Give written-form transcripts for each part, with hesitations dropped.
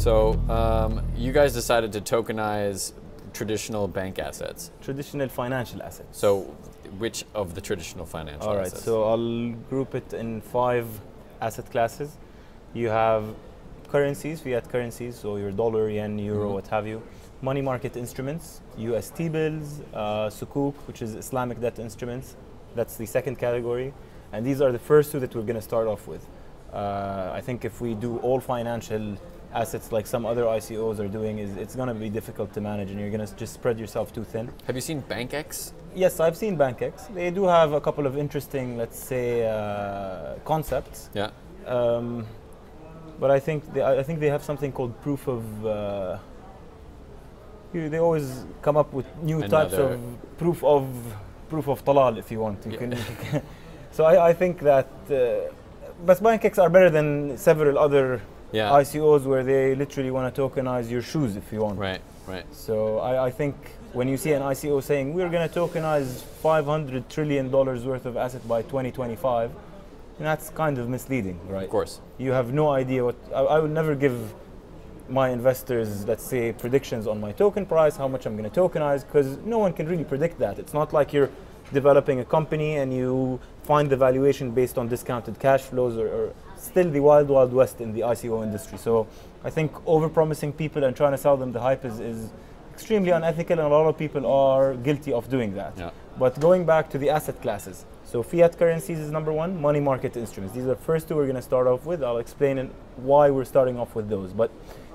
So you guys decided to tokenize traditional bank assets. Traditional financial assets. So which of the traditional financial All right, assets? so I'll group it in 5 asset classes. You have currencies, fiat currencies, so your dollar, yen, euro, what have you. Money market instruments, US T-bills, sukuk, which is Islamic debt instruments. That's the second category. And these are the first 2 that we're going to start off with. I think if we do all financial assets like some other ICOs are doing, it's going to be difficult to manage and you're going to just spread yourself too thin. Have you seen BankX? Yes, I've seen BankX. They do have a couple of interesting, let's say, concepts. Yeah. But I think they have something called proof of. They always come up with new types of proof of Talal, if you want. You can. So I think that, but BankX are better than several other ICOs where they literally want to tokenize your shoes, if you want. Right. Right. So I think when you see an ICO saying we're going to tokenize $500 trillion worth of asset by 2025, that's kind of misleading, right? Of course. You have no idea what. I would never give my investors, let's say, predictions on my token price, how much I'm going to tokenize, because no one can really predict that. It's not like you're developing a company and you find the valuation based on discounted cash flows or still the wild, wild west in the ICO industry. So I think over-promising people and trying to sell them the hype is extremely unethical, and a lot of people are guilty of doing that. Yeah. But going back to the asset classes, so fiat currencies is number 1, money market instruments. These are the first 2 we're going to start off with. I'll explain why we're starting off with those. But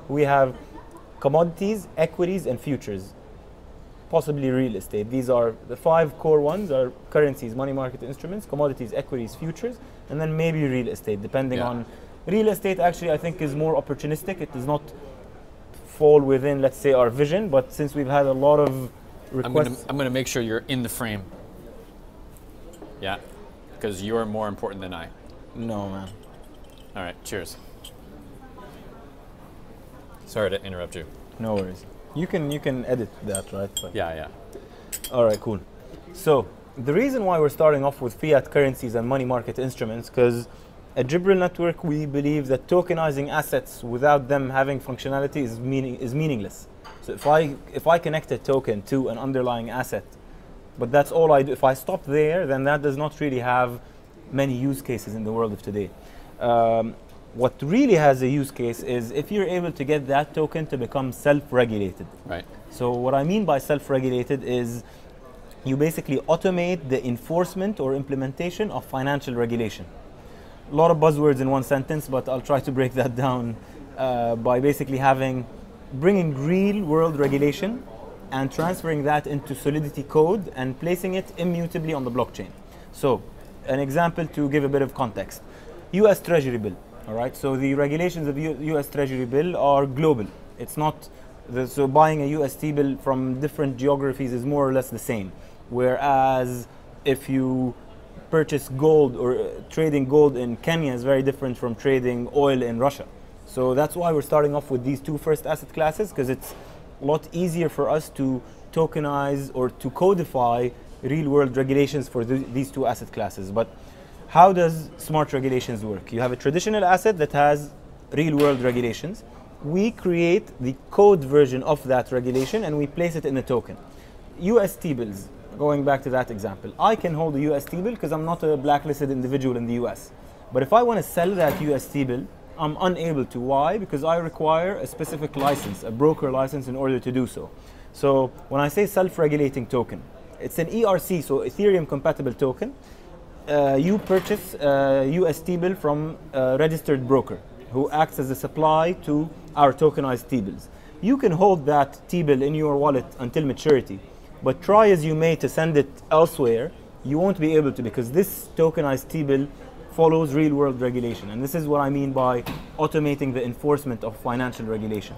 we have commodities, equities, and futures, possibly real estate. These are the 5 core ones: are currencies, money market instruments, commodities, equities, futures, and then maybe real estate, depending on. Real estate actually I think is more opportunistic. It does not fall within, let's say, our vision, but since we've had a lot of requests. I'm going to make sure you're in the frame. Yeah, because you're more important than I. No, man. All right, cheers. Sorry to interrupt you. No worries. You can edit that, right? But yeah. All right, cool. So the reason why we're starting off with fiat currencies and money market instruments, because at Jibrel Network we believe that tokenizing assets without them having functionality is meaningless. So if I connect a token to an underlying asset, but that's all I do, if I stop there, then that does not really have many use cases in the world of today. What really has a use case is if you're able to get that token to become self-regulated. Right. So what I mean by self-regulated is you basically automate the enforcement or implementation of financial regulation. A lot of buzzwords in one sentence, but I'll try to break that down by basically bringing real world regulation and transferring that into Solidity code and placing it immutably on the blockchain. So an example to give a bit of context: US Treasury bill. All right, so the regulations of US Treasury bill are global. It's not, so buying a UST bill from different geographies is more or less the same. Whereas if you purchase gold or trading gold in Kenya is very different from trading oil in Russia. So that's why we're starting off with these 2 first asset classes, because it's a lot easier for us to tokenize or to codify real world regulations for these 2 asset classes. But how does smart regulations work? You have a traditional asset that has real world regulations. We create the code version of that regulation and we place it in a token. UST bills, going back to that example, I can hold a UST bill because I'm not a blacklisted individual in the US. But if I want to sell that UST bill, I'm unable to. Why? Because I require a specific license, a broker license, in order to do so. So when I say self-regulating token, it's an ERC, so Ethereum compatible token. You purchase a UST bill from a registered broker who acts as a supply to our tokenized T-bills. You can hold that T-bill in your wallet until maturity, but try as you may to send it elsewhere, you won't be able to, because this tokenized T-bill follows real-world regulation. And this is what I mean by automating the enforcement of financial regulation.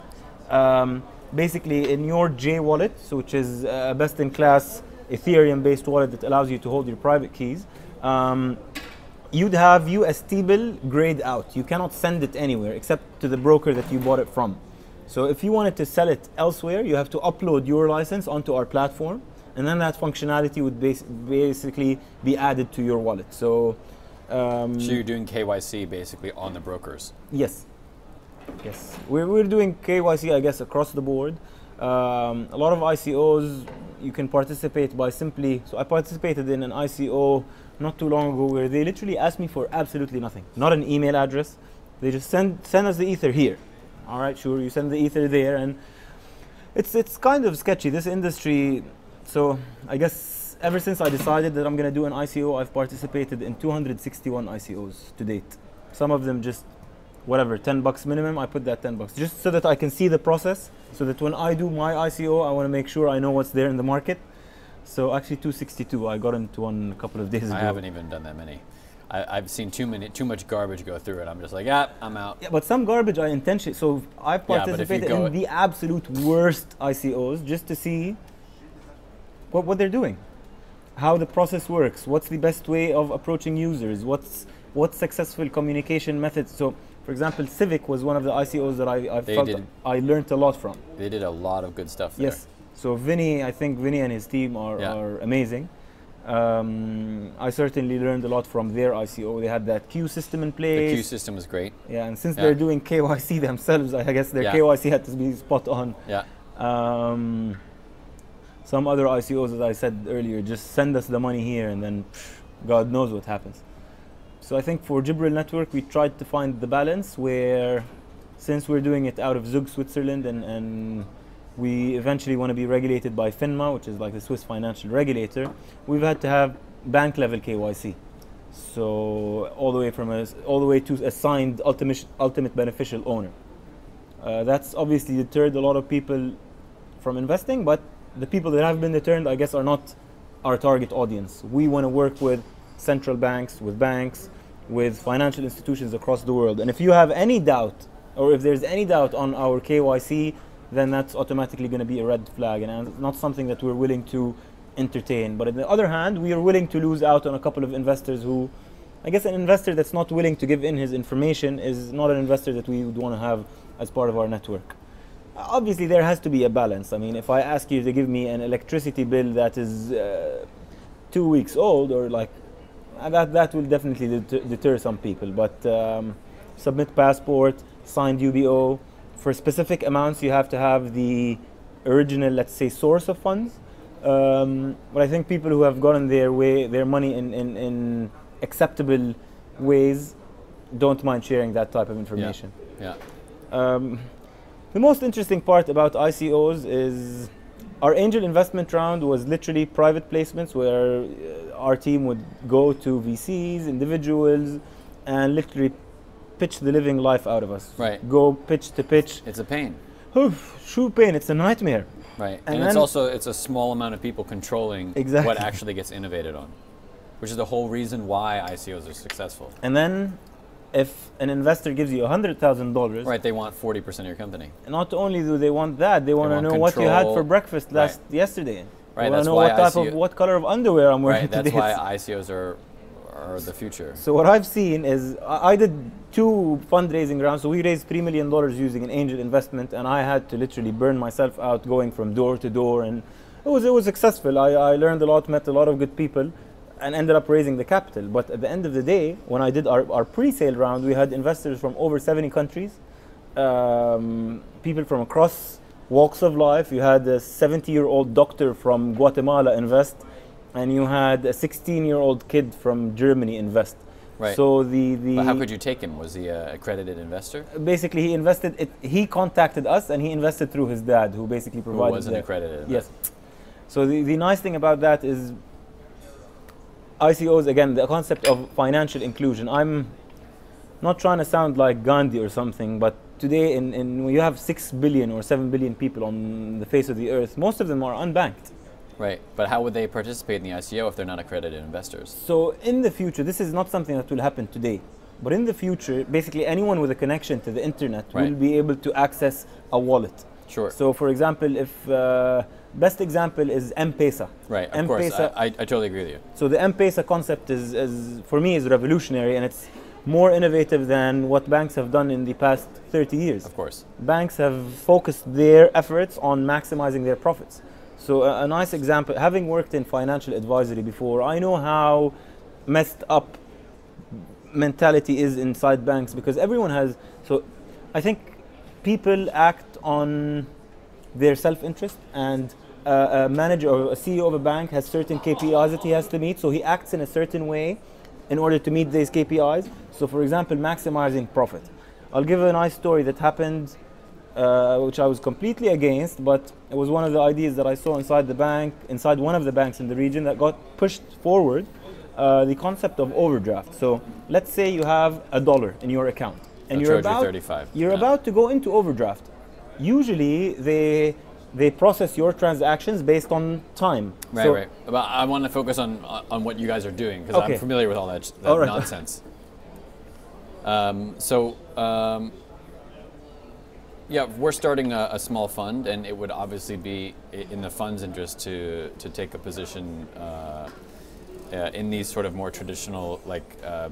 Basically, in your J wallet, so which is a best-in-class Ethereum-based wallet that allows you to hold your private keys, you'd have UST bill grayed out. You cannot send it anywhere except to the broker that you bought it from. So if you wanted to sell it elsewhere, you have to upload your license onto our platform, and then that functionality would basically be added to your wallet. So you're doing KYC basically on the brokers? Yes. Yes, we're doing KYC, I guess, across the board. A lot of ICOs you can participate by simply. So I participated in an ICO not too long ago where they literally asked me for absolutely nothing, not an email address. They just send us the ether here. All right, sure, you send the ether there, and it's kind of sketchy, this industry. So I guess ever since I decided that I'm going to do an ICO, I've participated in 261 ICOs to date. Some of them just whatever, $10 minimum, I put that $10 just so that I can see the process, so that when I do my ICO, I want to make sure I know what's there in the market. So actually 262, I got into one a couple of days ago. I haven't even done that many. I've seen too much garbage go through it. I'm just like, yeah, I'm out. Yeah, but some garbage I intentionally, so I've participated in the absolute worst ICOs just to see what they're doing, how the process works, what's the best way of approaching users, what's successful communication methods. So for example, Civic was one of the ICOs that I felt I learned a lot from. They did a lot of good stuff there. Yes. So Vinny, I think Vinny and his team are amazing. I certainly learned a lot from their ICO. They had that queue system in place. The queue system was great. Yeah, and since they're doing KYC themselves, I guess their KYC had to be spot on. Yeah. Some other ICOs, as I said earlier, just send us the money here and then God knows what happens. So I think for Jibrel Network, we tried to find the balance where, since we're doing it out of Zug, Switzerland, and we eventually want to be regulated by FINMA, which is like the Swiss financial regulator, we've had to have bank level KYC. So all the way to a signed ultimate beneficial owner. That's obviously deterred a lot of people from investing, but the people that have been deterred, I guess, are not our target audience. We want to work with central banks, with financial institutions across the world. And if you have any doubt, or if there's any doubt on our KYC, then that's automatically going to be a red flag, and it's not something that we're willing to entertain. But on the other hand, we are willing to lose out on a couple of investors who, I guess an investor that's not willing to give in his information is not an investor that we would want to have as part of our network. Obviously, there has to be a balance. I mean, if I ask you to give me an electricity bill that is 2 weeks old, or like, that will definitely deter some people. But submit passport, signed UBO. For specific amounts, you have to have the original, let's say, source of funds. But I think people who have gotten their money in acceptable ways don't mind sharing that type of information. Yeah. The most interesting part about ICOs is our angel investment round was literally private placements where our team would go to VCs, individuals, and literally pitch the living life out of us. Right. Go pitch to pitch. It's a pain. True pain. It's a nightmare. Right. And it's a small amount of people controlling what actually gets innovated on, which is the whole reason why ICOs are successful. And then if an investor gives you $100,000, right, they want 40% of your company. Not only do they want that, they want to know what you had for breakfast yesterday. Right. They want to know what color of underwear I'm wearing today. That's why ICOs are the future. So what I've seen is I did 2 fundraising rounds. So we raised $3 million using an angel investment, and I had to literally burn myself out going from door to door, and it was successful. I learned a lot, met a lot of good people, and ended up raising the capital. But at the end of the day, when I did our pre-sale round, we had investors from over 70 countries, people from across walks of life. You had a 70-year-old doctor from Guatemala invest, and you had a 16-year-old kid from Germany invest. Right. So But how could you take him? Was he an accredited investor? Basically, he invested. He contacted us, and he invested through his dad, who basically provided. Who was an accredited investor. Yes. So the nice thing about that is ICOs, again, the concept of financial inclusion. I'm not trying to sound like Gandhi or something, but today, when you have 6 billion or 7 billion people on the face of the earth, most of them are unbanked. Right, but how would they participate in the ICO if they're not accredited investors? So in the future, this is not something that will happen today, but in the future, basically anyone with a connection to the internet will be able to access a wallet. Sure. So for example, if best example is M-Pesa. Right, of course, I totally agree with you. So the M-Pesa concept is for me, is revolutionary, and it's more innovative than what banks have done in the past 30 years. Of course. Banks have focused their efforts on maximizing their profits. So a nice example, having worked in financial advisory before, I know how messed up mentality is inside banks, because everyone has, so I think people act on their self-interest, and a manager or a CEO of a bank has certain KPIs that he has to meet, so he acts in a certain way in order to meet these KPIs. So for example, maximizing profit. I'll give a nice story that happened, which I was completely against, but it was one of the ideas that I saw inside the bank, inside one of the banks in the region, that got pushed forward, the concept of overdraft. So let's say you have $1 in your account, and you're about to go into overdraft. Usually they process your transactions based on time. Right, so, right. But I want to focus on what you guys are doing, because I'm familiar with all that nonsense. Yeah, we're starting a small fund, and it would obviously be in the fund's interest to take a position in these sort of more traditional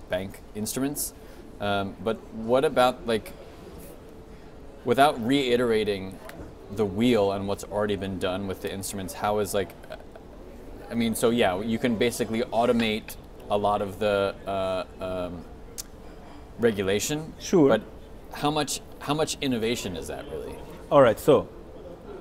bank instruments. But what about without reiterating the wheel and what's already been done with the instruments? How is so yeah, you can basically automate a lot of the regulation. Sure. But how much innovation is that really? All right, so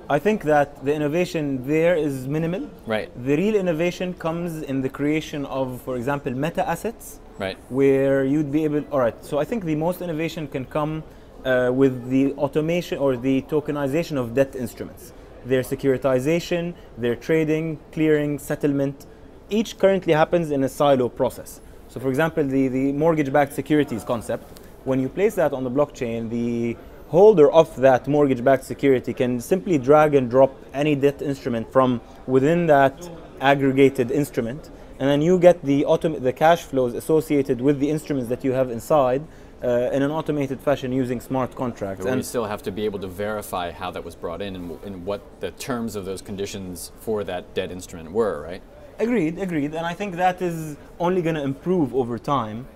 I think that the innovation there is minimal. Right. The real innovation comes in the creation of, for example, meta assets. Right. Where you'd be able. All right. So I think the most innovation can come with the automation or the tokenization of debt instruments, their securitization, their trading, clearing, settlement. Each currently happens in a silo process. So for example, the mortgage-backed securities concept, when you place that on the blockchain, the holder of that mortgage-backed security can simply drag and drop any debt instrument from within that aggregated instrument, and then you get the cash flows associated with the instruments that you have inside in an automated fashion using smart contracts. But we still have to be able to verify how that was brought in and what the terms of those conditions for that debt instrument were, right? Agreed. And I think that is only going to improve over time.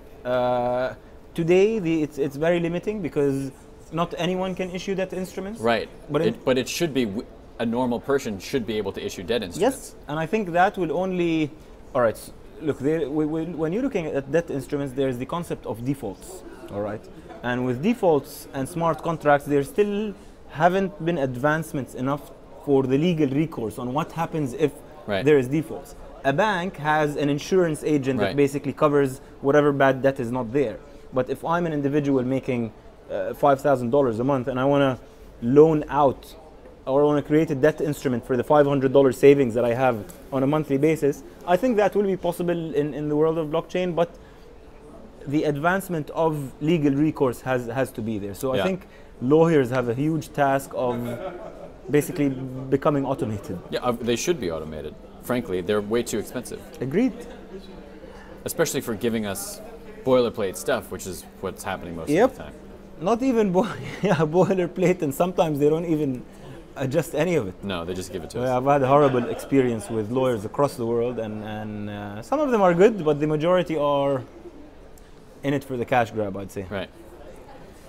Today, it's very limiting because not anyone can issue debt instruments. Right. But it should be, a normal person should be able to issue debt instruments. Yes, and I think that will only. All right. Look, when you're looking at debt instruments, there's the concept of defaults. All right, and with defaults and smart contracts, there still haven't been advancements enough for the legal recourse on what happens if there is defaults. A bank has an insurance agent that basically covers whatever bad debt is not there. But if I'm an individual making $5,000 a month and I want to loan out or I want to create a debt instrument for the $500 savings that I have on a monthly basis, I think that will be possible in the world of blockchain, but the advancement of legal recourse has to be there. So I think lawyers have a huge task of basically becoming automated. Yeah, they should be automated. Frankly, they're way too expensive. Agreed. Especially for giving us boilerplate stuff, which is what's happening most of the time. Not even boilerplate, and sometimes they don't even adjust any of it. No, they just give it to us. I've had a horrible experience with lawyers across the world, and some of them are good, but the majority are in it for the cash grab, I'd say. Right.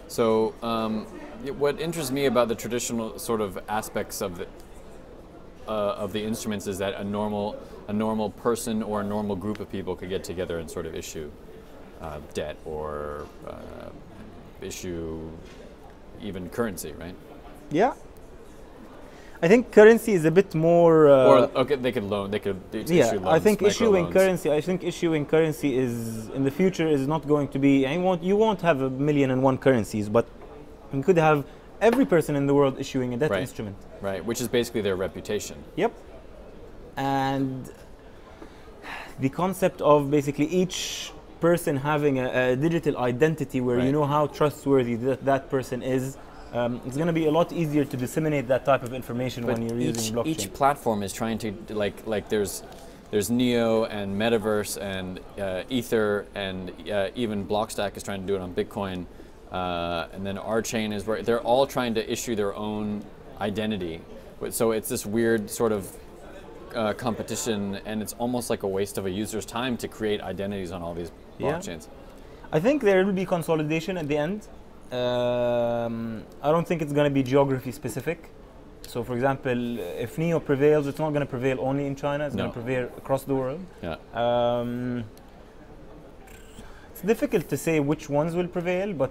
So what interests me about the traditional sort of aspects of the instruments is that a normal person or a normal group of people could get together and sort of issue debt or issue even currency, right? Yeah. I think currency is a bit more. They could loan. They could issue loans. I think issuing currency is in the future is not going to be. You won't have 1,000,001 currencies, but you could have every person in the world issuing a debt instrument. Right, which is basically their reputation. Yep. And the concept of basically each person having a digital identity where you know how trustworthy that person is. It's going to be a lot easier to disseminate that type of information when you're using blockchain. Each platform is trying to there's Neo and Metaverse and Ether and even Blockstack is trying to do it on Bitcoin, and then our chain is where they're all trying to issue their own identity. So it's this weird sort of competition, and it's almost like a waste of a user's time to create identities on all these blockchains. I think there will be consolidation at the end. I don't think it's going to be geography specific. So for example, if Neo prevails, it's not going to prevail only in China, it's going to prevail across the world. It's difficult to say which ones will prevail, but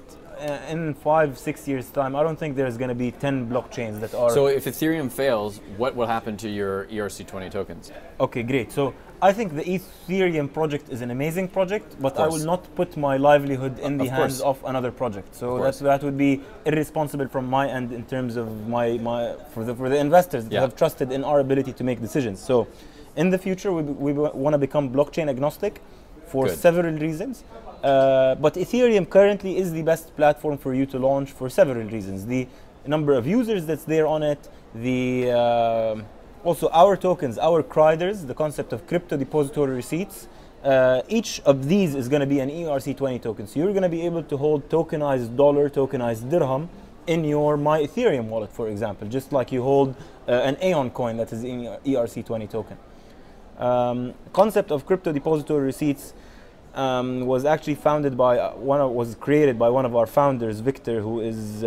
in 5-6 years time, I don't think there's going to be 10 blockchains that are. So if Ethereum fails, what will happen to your ERC20 tokens? Okay, great. So I think the Ethereum project is an amazing project, but I will not put my livelihood in the hands of another project. So that would be irresponsible from my end in terms of for the investors that have trusted in our ability to make decisions. So in the future, we want to become blockchain agnostic for several reasons. But Ethereum currently is the best platform for you to launch for several reasons. The number of users that's there on it, also our tokens, our CRIDers, the concept of crypto depository receipts. Each of these is going to be an ERC20 token. So you're going to be able to hold tokenized dollar, tokenized dirham in your My Ethereum wallet, for example, just like you hold an Aeon coin that is in ERC20 token. Concept of crypto depository receipts was actually was created by one of our founders, Victor, who is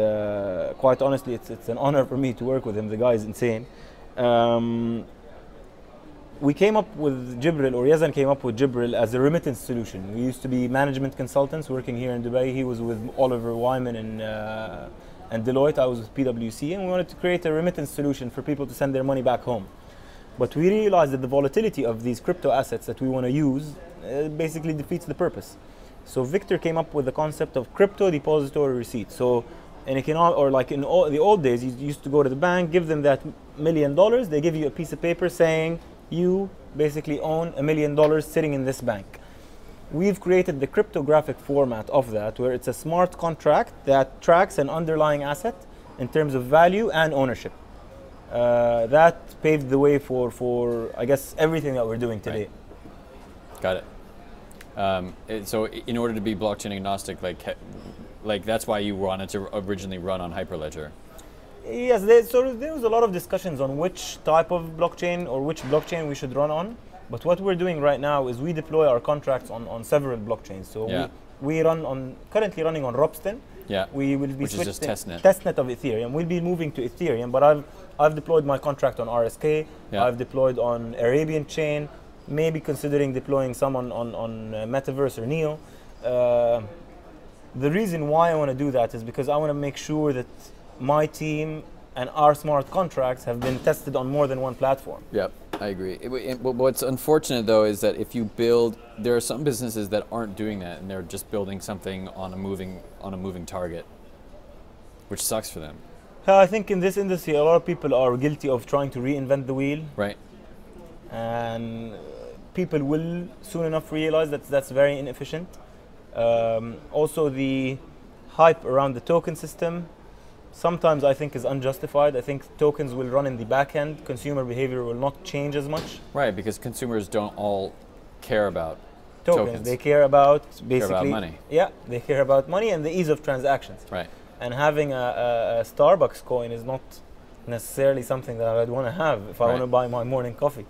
quite honestly, it's an honor for me to work with him. The guy is insane. We came up with Jibrel, or Yazan came up with Jibrel as a remittance solution. We used to be management consultants working here in Dubai. He was with Oliver Wyman and Deloitte. I was with PwC, and we wanted to create a remittance solution for people to send their money back home. But we realized that the volatility of these crypto assets that we want to use basically defeats the purpose. So Victor came up with the concept of crypto depository receipt. So in the old days, you used to go to the bank, give them that $1 million, they give you a piece of paper saying you basically own $1 million sitting in this bank. We've created the cryptographic format of that, where it's a smart contract that tracks an underlying asset in terms of value and ownership. That paved the way for I guess everything that we're doing today. Right. Got it. So in order to be blockchain agnostic, like that's why you wanted to originally run on Hyperledger. Yes, there was a lot of discussions on which type of blockchain or which blockchain we should run on. But what we're doing right now is we deploy our contracts on several blockchains. So we run currently running on Ropsten. Yeah. We will be which is just testnet. Testnet of Ethereum. We'll be moving to Ethereum, but I've deployed my contract on RSK. Yeah. I've deployed on Arabian Chain. Maybe considering deploying some on Metaverse or Neo. The reason why I want to do that is because I want to make sure that my team and our smart contracts have been tested on more than one platform. Yep, I agree. What's unfortunate though is that if you build, there are some businesses that aren't doing that, and they're just building something on a moving target, which sucks for them. I think in this industry, a lot of people are guilty of trying to reinvent the wheel. Right. And people will soon enough realize that that's very inefficient. Also, the hype around the token system sometimes I think is unjustified. I think tokens will run in the back end. Consumer behavior will not change as much. Right, because consumers don't all care about tokens. They care about basically money. Yeah, they care about money and the ease of transactions. Right. And having a Starbucks coin is not necessarily something that I'd want to have if I want to buy my morning coffee.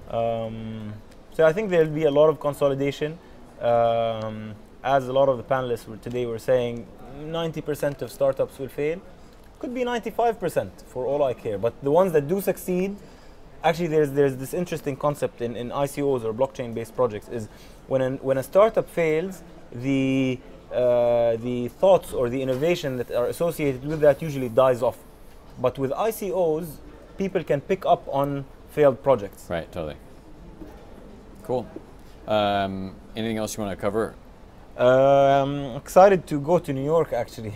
So I think there'll be a lot of consolidation. As a lot of the panelists today were saying, 90% of startups will fail. Could be 95% for all I care. But the ones that do succeed, actually there's this interesting concept in ICOs or blockchain-based projects is when a startup fails, the thoughts or the innovation that are associated with that usually dies off. But with ICOs, people can pick up on failed projects. Right, totally. Cool. Anything else you want to cover? I'm excited to go to New York, actually.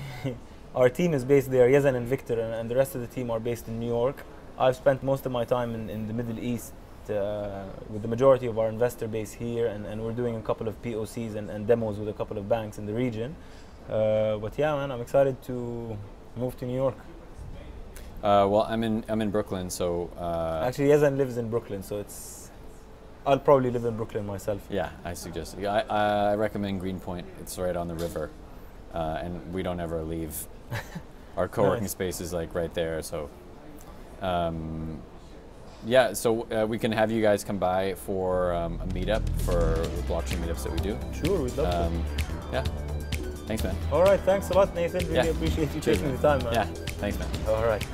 Our team is based there. Yazan and Victor and the rest of the team are based in New York. I've spent most of my time in the Middle East with the majority of our investor base here, and we're doing a couple of POCs and demos with a couple of banks in the region. But yeah, man, I'm excited to move to New York. Well, I'm in Brooklyn, so actually Yazan lives in Brooklyn, so I'll probably live in Brooklyn myself. Yeah, I suggest. I recommend Greenpoint. It's right on the river, and we don't ever leave. Our co-working space is like right there. So, yeah. So we can have you guys come by for a meetup for the blockchain meetups that we do. Sure, we'd love to. Yeah. Thanks, man. All right. Thanks a lot, Nathan. Really appreciate you taking the time, man. Yeah. Thanks, man. All right.